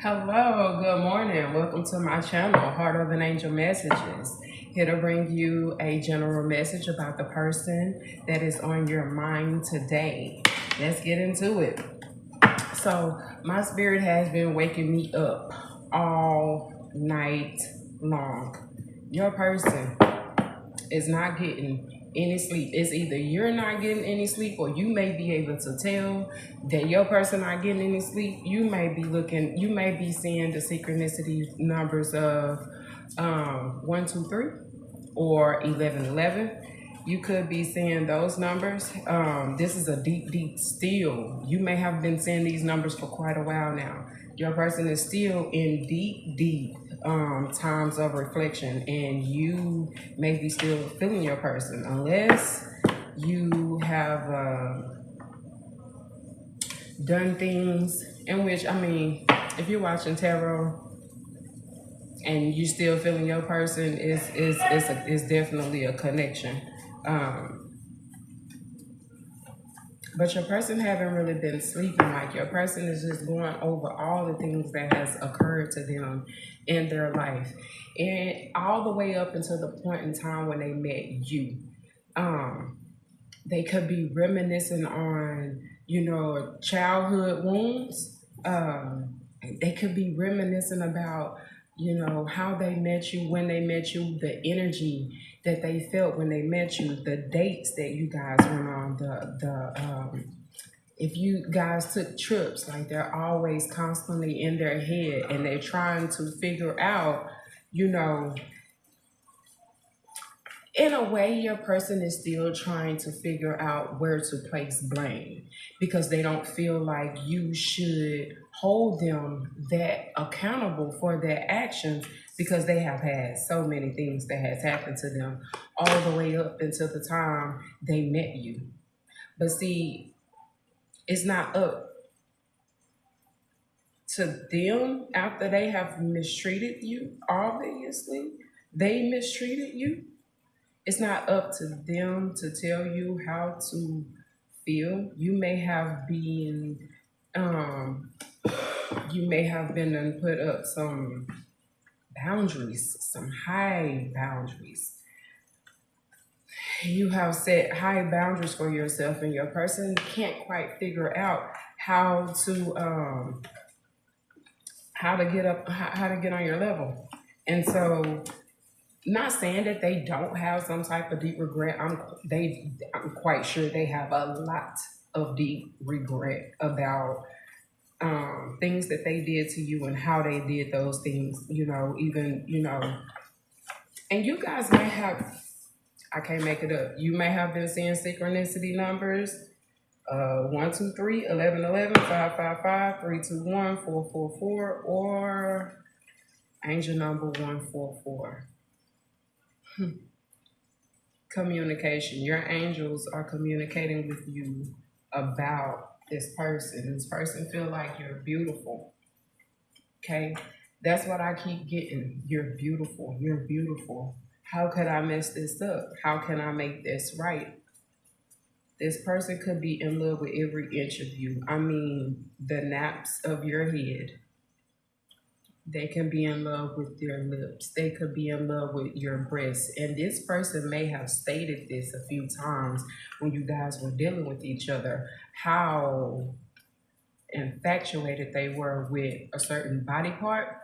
Hello, good morning. Welcome to my channel, Heart of an Angel Messages. Here to bring you a general message about the person that is on your mind today. Let's get into it. So, my spirit has been waking me up all night long. Your person is not getting any sleep. It's either you're not getting any sleep or you may be able to tell that your person not getting any sleep. You may be seeing the synchronicity numbers of 123 or 1111. You could be seeing those numbers. This is a deep still. You may have been seeing these numbers for quite a while now. Your person is still in deep times of reflection, and you may be still feeling your person unless you have done things in which, if you're watching tarot and you still feeling your person, is definitely a connection. But your person haven't really been sleeping. Like, your person is just going over all the things that has occurred to them in their life, and all the way up until the point in time when they met you. They could be reminiscing on, childhood wounds. They could be reminiscing about, how they met you, when they met you, the energy that they felt when they met you, the dates that you guys went on, if you guys took trips. Like, they're always constantly in their head and they're trying to figure out, in a way, your person is still trying to figure out where to place blame, because they don't feel like you should hold them that accountable for their actions, because they have had so many things that has happened to them all the way up until the time they met you. But see, it's not up to them after they have mistreated you. Obviously, they mistreated you. It's not up to them to tell you how to feel. You may have been and put up some boundaries, some high boundaries. You have set high boundaries for yourself, and your person can't quite figure out how to get on your level. And so, not saying that they don't have some type of deep regret. I'm quite sure they have a lot of deep regret about things that they did to you and how they did those things. And you guys may have, I can't make it up, you may have been seeing synchronicity numbers 123, 1111, 555, 321, 444, or angel number 144. Communication. Your angels are communicating with you about this person. This person feel like you're beautiful. Okay? That's what I keep getting. You're beautiful. You're beautiful. How could I mess this up? How can I make this right? This person could be in love with every inch of you. The naps of your head. They can be in love with their lips. They could be in love with your breasts. And this person may have stated this a few times when you guys were dealing with each other, how infatuated they were with a certain body part.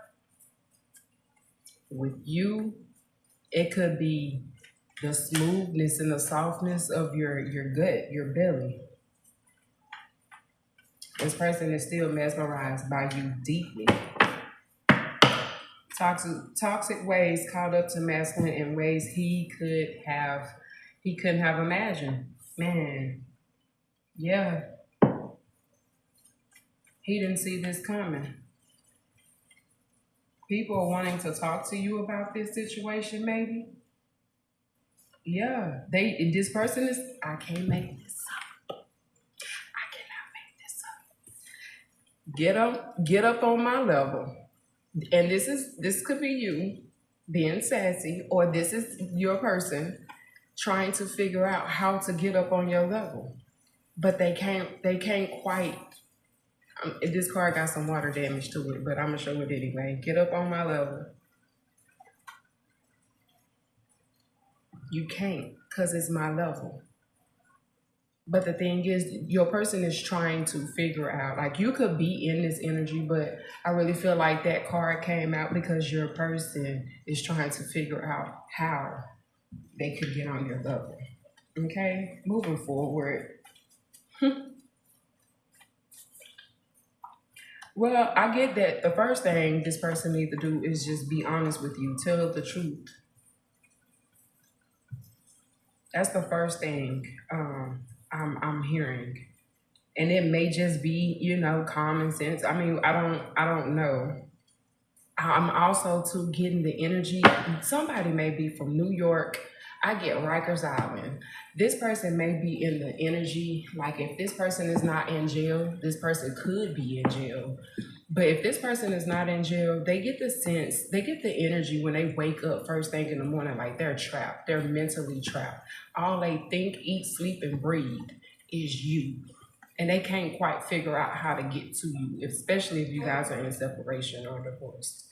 With you, it could be the smoothness and the softness of your gut, your belly. This person is still mesmerized by you deeply. Toxic ways caught up to masculine in ways he couldn't have imagined. Man, yeah. He didn't see this coming. People are wanting to talk to you about this situation, maybe. Yeah, this person is, I can't make this up. I cannot make this up. Get up on my level. And this could be you being sassy, or this is your person trying to figure out how to get up on your level, but they can't quite This card got some water damage to it, but I'm gonna show it anyway. Get up on my level. You can't, because it's my level. But the thing is, your person is trying to figure out, like, you could be in this energy, but I really feel like that card came out because your person is trying to figure out how they could get on your level. Okay, moving forward. Well, I get that the first thing this person needs to do is just be honest with you, tell the truth. That's the first thing I'm hearing, and it may just be common sense. I mean, I don't know. I'm also too getting the energy. Somebody may be from New York. I get Rikers Island. This person may be in the energy. Like, if this person is not in jail, this person could be in jail. But if this person is not in jail, they get the sense, they get the energy when they wake up first thing in the morning, like they're trapped. They're mentally trapped. All they think, eat, sleep, and breathe is you. And they can't quite figure out how to get to you, especially if you guys are in separation or divorce.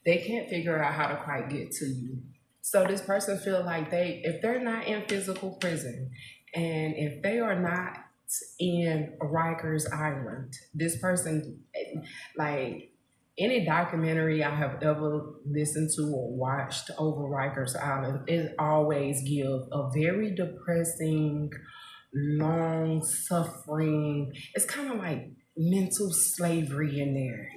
They can't figure out how to quite get to you. So this person feel like if they're not in physical prison, and if they are not in Rikers Island, this person, like, any documentary I have ever listened to or watched over Rikers Island, it always gives a very depressing, long suffering. It's kind of like mental slavery in there,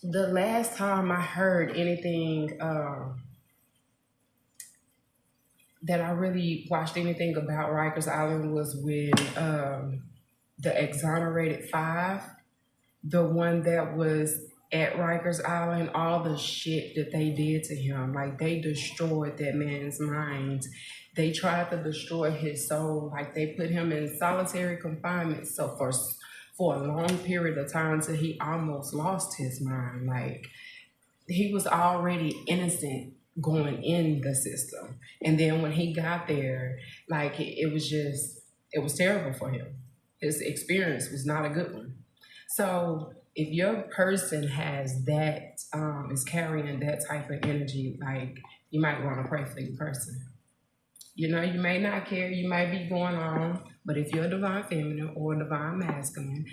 The last time I heard anything that I really watched anything about Rikers Island was when the Exonerated Five, the one that was at Rikers Island, all the shit that they did to him. Like, they destroyed that man's mind. They tried to destroy his soul. Like, they put him in solitary confinement. So for a long period of time till he almost lost his mind. Like, he was already innocent going in the system. And then when he got there, like, it was terrible for him. His experience was not a good one. So if your person has that, is carrying that type of energy, like, you might want to pray for your person. You may not care, you might be going on, but if you're a divine feminine or a divine masculine,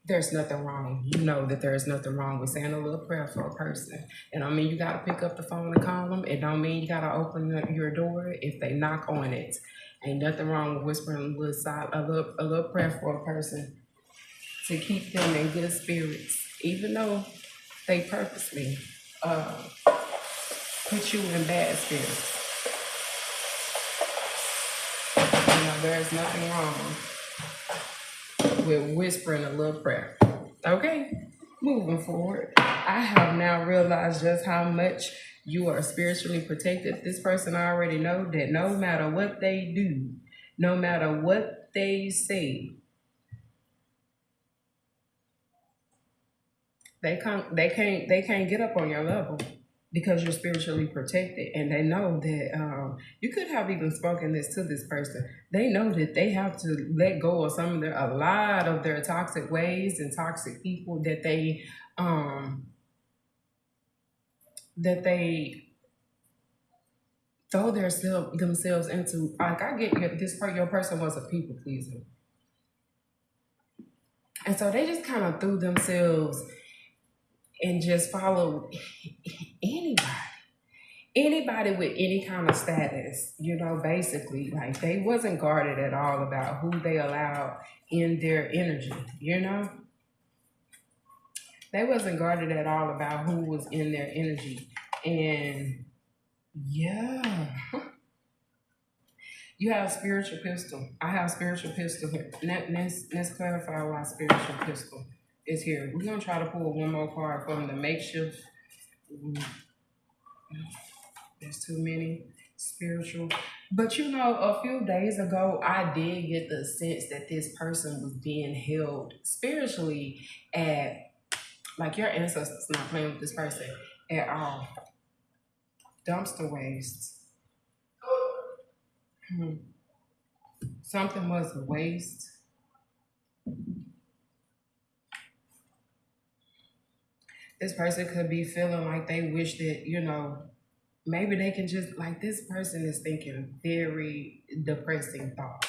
there's nothing wrong. You know that there's nothing wrong with saying a little prayer for a person. And I mean, you got to pick up the phone and call them. It don't mean you got to open up your door if they knock on it. Ain't nothing wrong with whispering a little prayer for a person to keep them in good spirits, even though they purposely put you in bad spirits. There's nothing wrong with whispering a little prayer. Okay, moving forward. I have now realized just how much you are spiritually protected. This person already know that no matter what they do, no matter what they say, they can't get up on your level, because you're spiritually protected. And they know that you could have even spoken this to this person. They know that they have to let go of a lot of their toxic ways and toxic people that they throw themselves into. Like, I get your person was a people pleaser. And so they just kind of threw themselves and just follow anybody with any kind of status, basically. Like, they wasn't guarded at all about who they allowed in their energy, They wasn't guarded at all about who was in their energy. And yeah. You have spiritual pistol. I have spiritual pistol here. Let's clarify why spiritual pistol is here. We're going to try to pull one more card from the makeshift. There's too many spiritual. But a few days ago, I did get the sense that this person was being held spiritually at, like, your ancestors not playing with this person at all. Dumpster waste. Something was a waste. This person could be feeling like they wish that, maybe they can just, like, this person is thinking very depressing thoughts.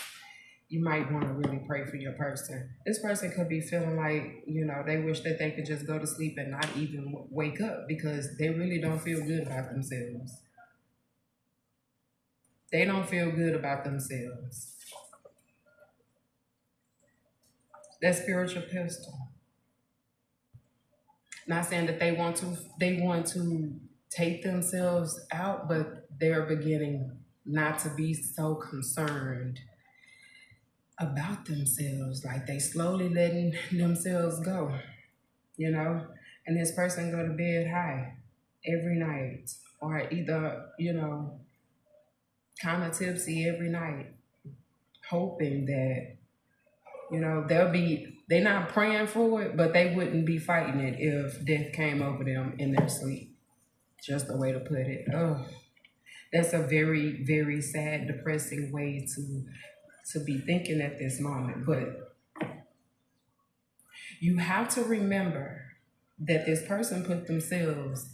You might want to really pray for your person. This person could be feeling like, they wish that they could just go to sleep and not even wake up because they really don't feel good about themselves. They don't feel good about themselves. That spiritual pistol. Not saying that they want to take themselves out, but they're beginning not to be so concerned about themselves. Like they slowly letting themselves go, and this person go to bed high every night, or either, kind of tipsy every night, hoping that, they're not praying for it, but they wouldn't be fighting it if death came over them in their sleep. Just a way to put it. Oh, that's a very, very sad, depressing way to be thinking at this moment. But you have to remember that this person put themselves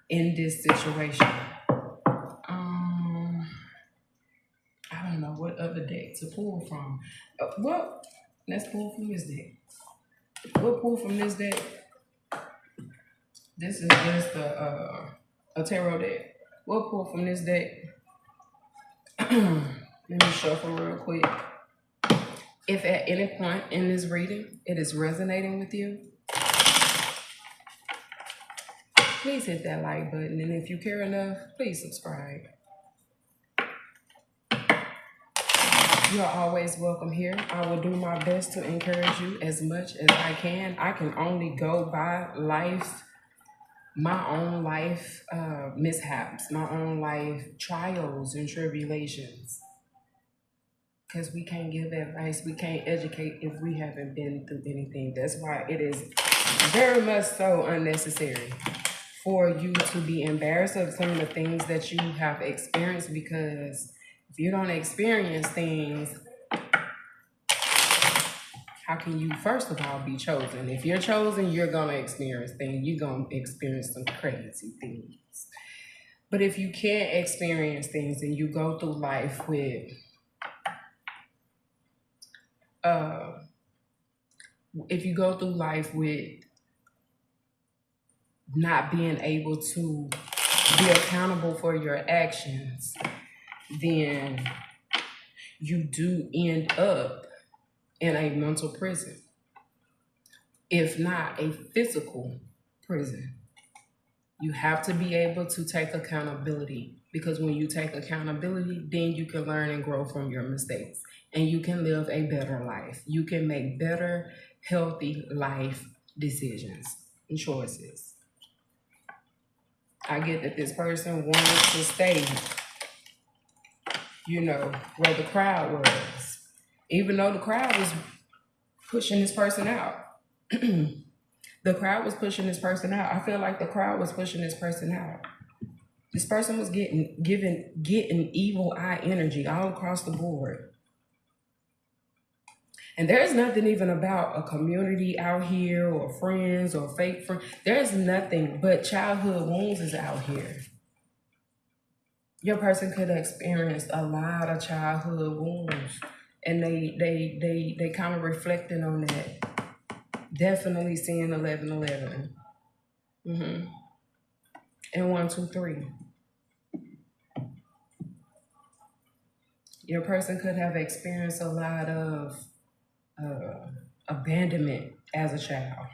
in this situation. I don't know what other deck to pull from. Well, let's pull from this deck. We'll pull from this deck. This is just a tarot deck. We'll pull from this deck. Let me shuffle real quick. If at any point in this reading it is resonating with you, please hit that like button. And if you care enough, please subscribe. You're always welcome here. I will do my best to encourage you as much as I can. I can only go by my own life mishaps, my own life trials and tribulations. Because we can't give advice, we can't educate if we haven't been through anything. That's why it is very much so unnecessary for you to be embarrassed of some of the things that you have experienced, because if you don't experience things, how can you, first of all, be chosen? If you're chosen, you're going to experience things. You're going to experience some crazy things. But if you can't experience things and you go through life with, not being able to be accountable for your actions, then you do end up in a mental prison, if not a physical prison. You have to be able to take accountability, because when you take accountability, then you can learn and grow from your mistakes, and you can live a better life. You can make better, healthy life decisions and choices. I get that this person wanted to stay, where the crowd was, even though the crowd was pushing this person out. The crowd was pushing this person out. I feel like the crowd was pushing this person out. This person was getting evil eye energy all across the board. And there's nothing even about a community out here or friends or fake friends. There's nothing but childhood wounds is out here. Your person could have experienced a lot of childhood wounds, and they kind of reflecting on that. Definitely seeing 1111. And 1, 2, 3. Your person could have experienced a lot of abandonment as a child,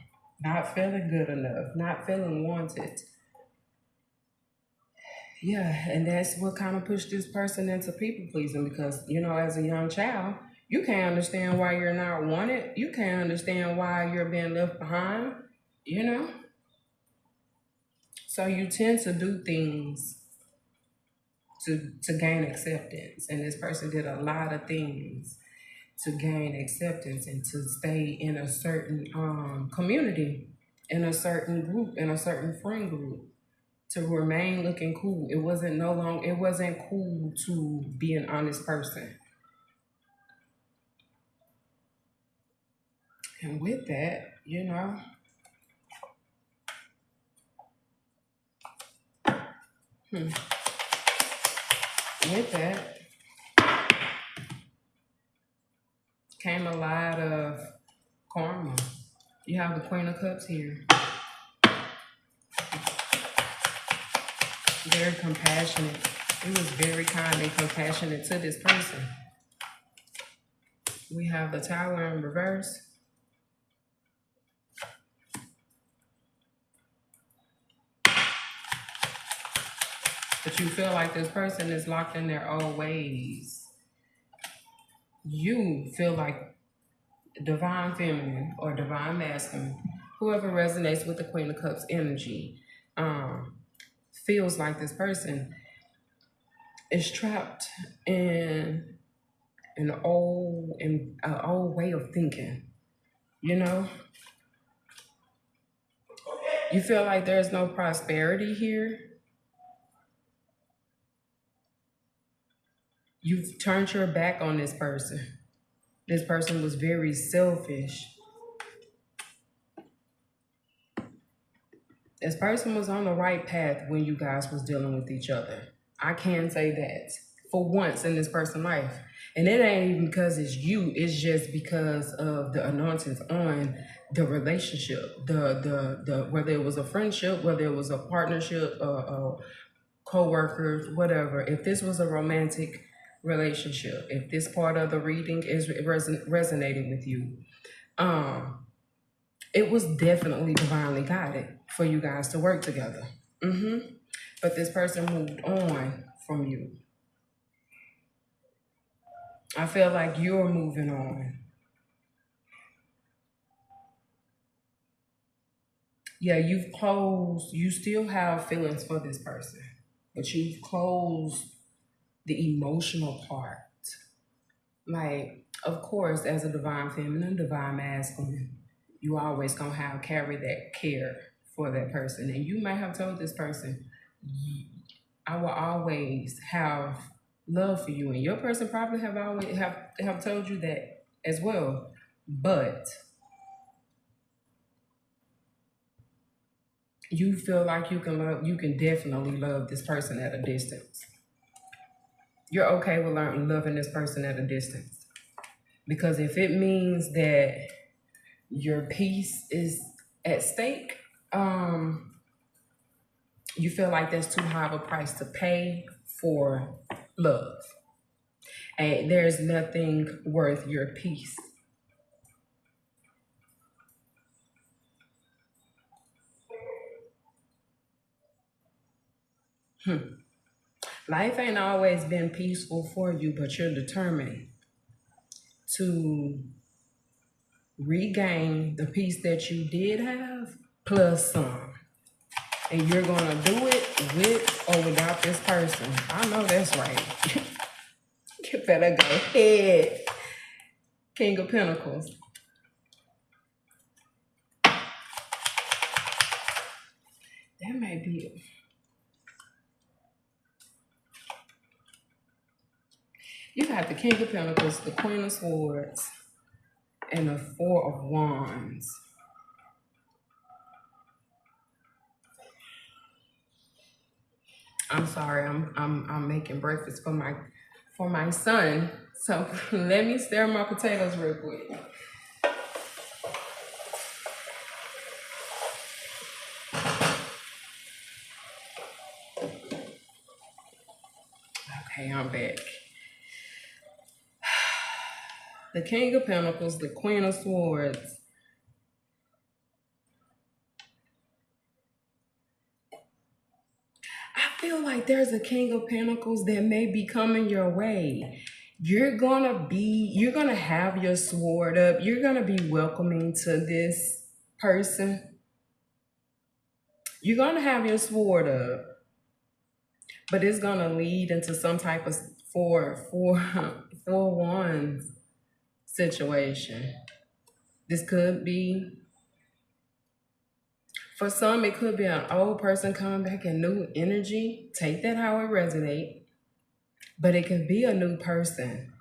not feeling good enough, not feeling wanted. Yeah, and that's what kind of pushed this person into people pleasing, because, as a young child, you can't understand why you're not wanted. You can't understand why you're being left behind, So you tend to do things to gain acceptance. And this person did a lot of things to gain acceptance and to stay in a certain community, in a certain group, in a certain friend group, to remain looking cool. It wasn't cool to be an honest person. And with that, with that came a lot of karma. You have the Queen of Cups here. Very compassionate. He was very kind and compassionate to this person. We have the Tower in reverse. But you feel like this person is locked in their old ways. You feel like divine feminine or divine masculine, whoever resonates with the Queen of Cups energy, feels like this person is trapped in an old way of thinking. You feel like there's no prosperity here. You've turned your back on this person. This person was very selfish. This person was on the right path when you guys was dealing with each other. I can say that for once in this person's life. And it ain't even because it's you. It's just because of the anointings on the relationship. The whether it was a friendship, whether it was a partnership, co-workers, whatever. If this was a romantic relationship, if this part of the reading is resonating with you, it was definitely divinely guided for you guys to work together. But this person moved on from you. I feel like you're moving on. Yeah, you've closed. You still have feelings for this person, but you've closed the emotional part. Like, of course, as a divine feminine, divine masculine, you always gonna carry that care for that person. And you may have told this person, I will always have love for you. And your person probably have told you that as well. But you feel like you can definitely love this person at a distance. You're okay with loving this person at a distance. Because if it means that your peace is at stake, you feel like that's too high of a price to pay for love. And there's nothing worth your peace. Life ain't always been peaceful for you, but you're determined to regain the peace that you did have plus some. And you're gonna do it with or without this person. I know that's right. You better go ahead. King of Pentacles. That may be it. You got the King of Pentacles, the Queen of Swords, and the Four of Wands. I'm sorry, I'm making breakfast for my son. So let me stir my potatoes real quick. Okay, I'm back. The King of Pentacles, the Queen of Swords. I feel like there's a King of Pentacles that may be coming your way. You're gonna have your sword up. You're gonna be welcoming to this person. You're gonna have your sword up, but it's gonna lead into some type of four wands situation. This could be, for some, it could be an old person coming back in new energy. Take that how it resonates. But it could be a new person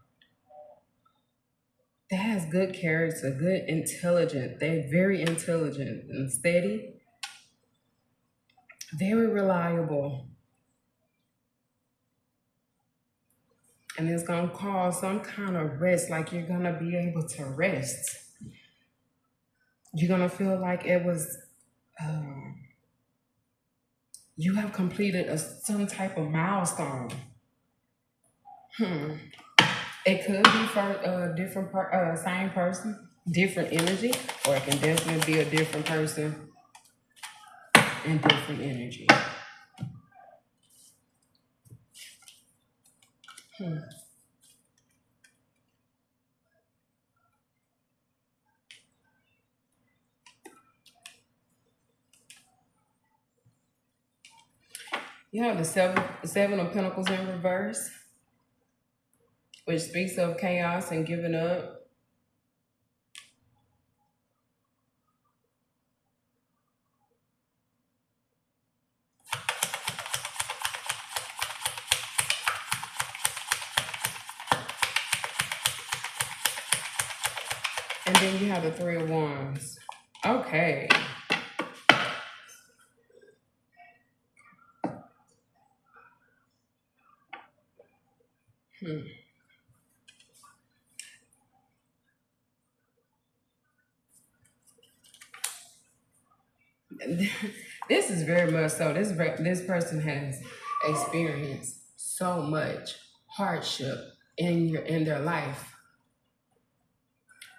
that has good character, good intelligence. They're very intelligent and steady, very reliable. And it's going to cause some kind of rest, like you're going to be able to rest. You're going to feel like it was, you have completed some type of milestone. It could be for a different same person, different energy, or it can definitely be a different person and different energy. You have the seven of Pentacles in reverse, which speaks of chaos and giving up. And then you have the Three of Wands. Okay. This is very much so. This person has experienced so much hardship in their life.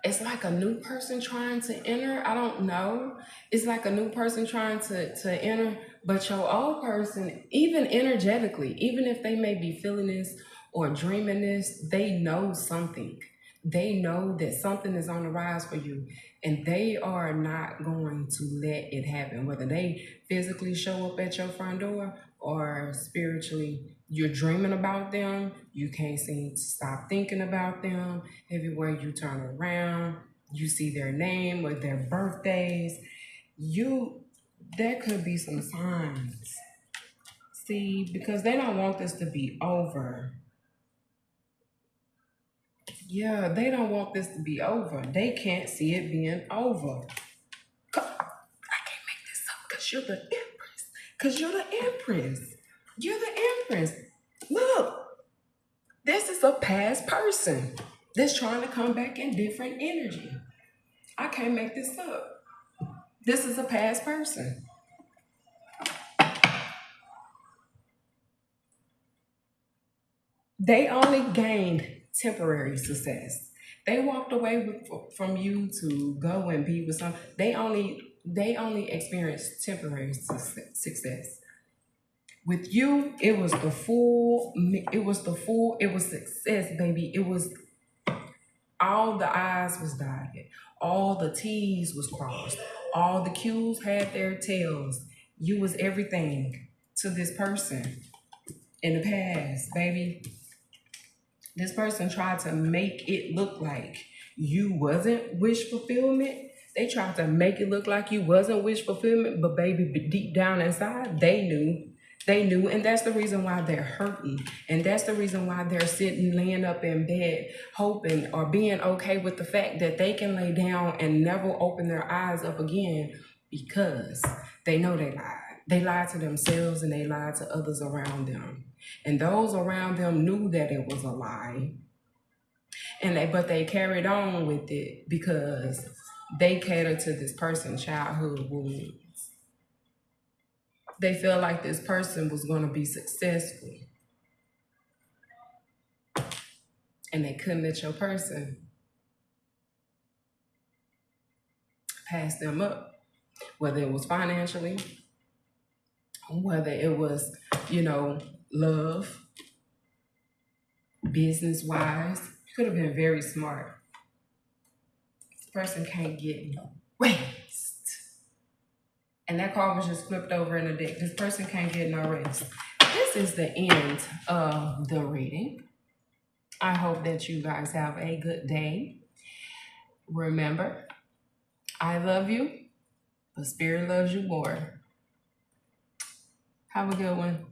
It's like a new person trying to enter. I don't know. It's like a new person trying to enter, but your old person, even energetically, even if they may be feeling this or dreaming this, they know something. They know that something is on the rise for you, and they are not going to let it happen. Whether they physically show up at your front door or spiritually, you're dreaming about them. You can't seem to stop thinking about them. Everywhere you turn around, you see their name or their birthdays. There could be some signs. See, because they don't want this to be over. Yeah, they don't want this to be over. They can't see it being over. I can't make this up because you're the Empress. Because you're the Empress. You're the Empress. Look, this is a past person that's trying to come back in different energy. I can't make this up. This is a past person. They only gained temporary success. They walked away from you to go and be with some. They only experienced temporary success. With you, it was success, baby. It was all the I's was dotted, all the T's was crossed, all the Q's had their tails. You was everything to this person in the past, baby. This person tried to make it look like you wasn't wish fulfillment. They tried to make it look like you wasn't wish fulfillment, but baby, deep down inside, they knew. They knew, and that's the reason why they're hurting. And that's the reason why they're sitting, laying up in bed, hoping or being okay with the fact that they can lay down and never open their eyes up again, because they know they lied. They lied to themselves and they lied to others around them. And those around them knew that it was a lie. But they carried on with it because they catered to this person's childhood wounds. They felt like this person was going to be successful. And they couldn't let your person pass them up. Whether it was financially, whether it was, love, business-wise. You could have been very smart. This person can't get no rest. And that card was just flipped over in the deck. This person can't get no rest. This is the end of the reading. I hope that you guys have a good day. Remember, I love you, but Spirit loves you more. Have a good one.